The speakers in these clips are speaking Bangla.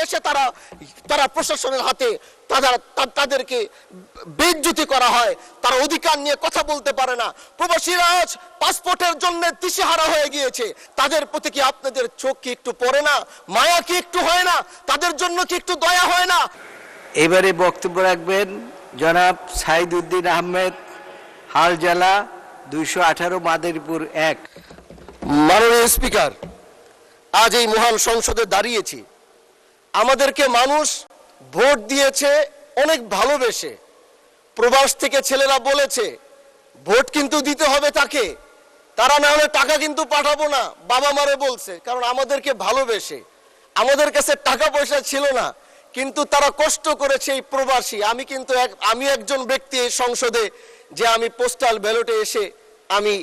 এসে তারা তারা প্রশাসনের হাতে তাদেরকে বেইজ্জতি করা হয়, তারা অধিকার নিয়ে কথা বলতে পারে না। প্রবাসীরা আজ পাসপোর্টের জন্য দিশেহারা হয়ে গিয়েছে। তাদের প্রতি কি আপনাদের চোখ কি একটু পড়ে না? মায়া কি একটু হয় না? তাদের জন্য কি একটু দয়া হয় না? এবারে বক্তব্য রাখবেন জনাব সাইদ উদ্দিন আহমেদ, হাল জেলা 218 মাদারীপুর 1। মাননীয় স্পিকার, আজ এই মহান সংসদে দাঁড়িয়েছি। আমাদেরকে মানুষ ভোট দিয়েছে অনেক ভালোবেসে। প্রবাস থেকে ছেলেরা বলেছে ভোট কিন্তু দিতে হবে তাকে, তারা না হলে টাকা কিন্তু পাঠাবো না, বাবা মারে বলছে, কারণ আমাদেরকে ভালোবেসে। আমাদের কাছে টাকা পয়সা ছিল না, কিন্তু তারা কষ্ট করেছে এই প্রবাসী। আমি একজন ব্যক্তি এই সংসদে যে আমি পোস্টাল ব্যালটে এসে আমি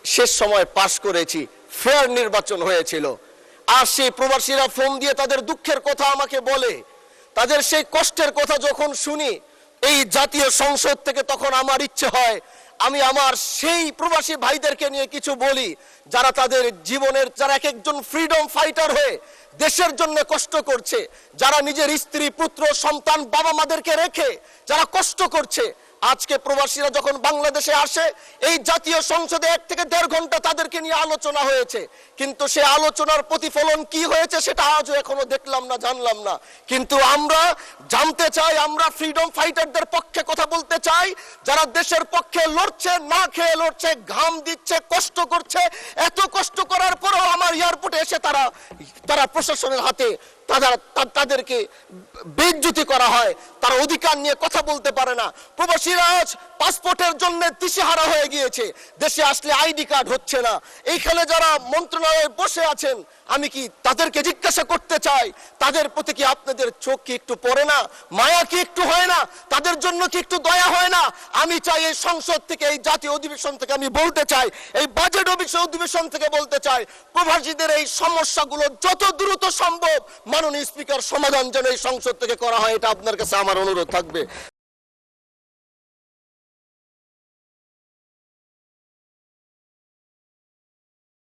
শেষ সময় পাশ করেছি, ফেয়ার নির্বাচন হয়েছিল। আর সেই প্রবাসীরা ফোন দিয়ে তাদের দুঃখের কথা আমাকে বলে, তাদের সেই কষ্টের কথা যখন শুনি এই জাতীয় সংসদ থেকে, তখন আমার ইচ্ছে হয় আমি আমার সেই প্রবাসী ভাইদেরকে নিয়ে কিছু বলি, যারা তাদের জীবনের, যারা এক একজন ফ্রিডম ফাইটার হয়ে দেশের জন্য কষ্ট করছে, যারা নিজের স্ত্রী পুত্র সন্তান বাবা মাদেরকে রেখে যারা কষ্ট করছে। আজকে প্রবাসীরা যখন বাংলাদেশে আসে, এই জাতীয় সংসদে 1 থেকে 1.5 ঘন্টা তাদেরকে নিয়ে আলোচনা হয়েছে, কিন্তু সেই আলোচনার প্রতিফলন কি হয়েছে সেটা আজও এখনো দেখলাম না, জানলাম না। কিন্তু আমরা জানতে চাই, আমরা ফ্রিডম ফাইটারদের পক্ষে কথা বলতে চাই, যারা দেশের পক্ষে লড়ছে, না খেয়ে লড়ছে, ঘাম দিচ্ছে, কষ্ট করছে। এত কষ্ট করার পরেও আমার এয়ারপোর্টে এসে তারা প্রশাসনের হাতে তাদেরকে বেইজ্জতি করা হয়, তারা অধিকার নিয়ে কথা বলতে পারে না। প্রবাসীরা আজ পাসপোর্টের জন্য দিশেহারা হয়ে গিয়েছে, দেশে আসলে আইডি কার্ড হচ্ছে না। এইখানে যারা মন্ত্রণালয়ে বসে আছেন, আমি কি তাদেরকে জিজ্ঞাসা করতে চাই, তাদের প্রতি কি আপনাদের চোখ কি একটু পড়ে না? মায়া কি একটু হয় না? তাদের জন্য কি একটু দয়া হয় না? আমি চাই এই সংসদ থেকে, এই জাতীয় অধিবেশন থেকে আমি বলতে চাই, এই বাজেট অধিবেশন থেকে বলতে চাই, প্রবাসীদের এই সমস্যাগুলো যত দ্রুত সম্ভব মাননীয় স্পিকার সমাধান যেন এই সংসদ থেকে করা হয়, এটা আপনার কাছে আমার অনুরোধ থাকবে।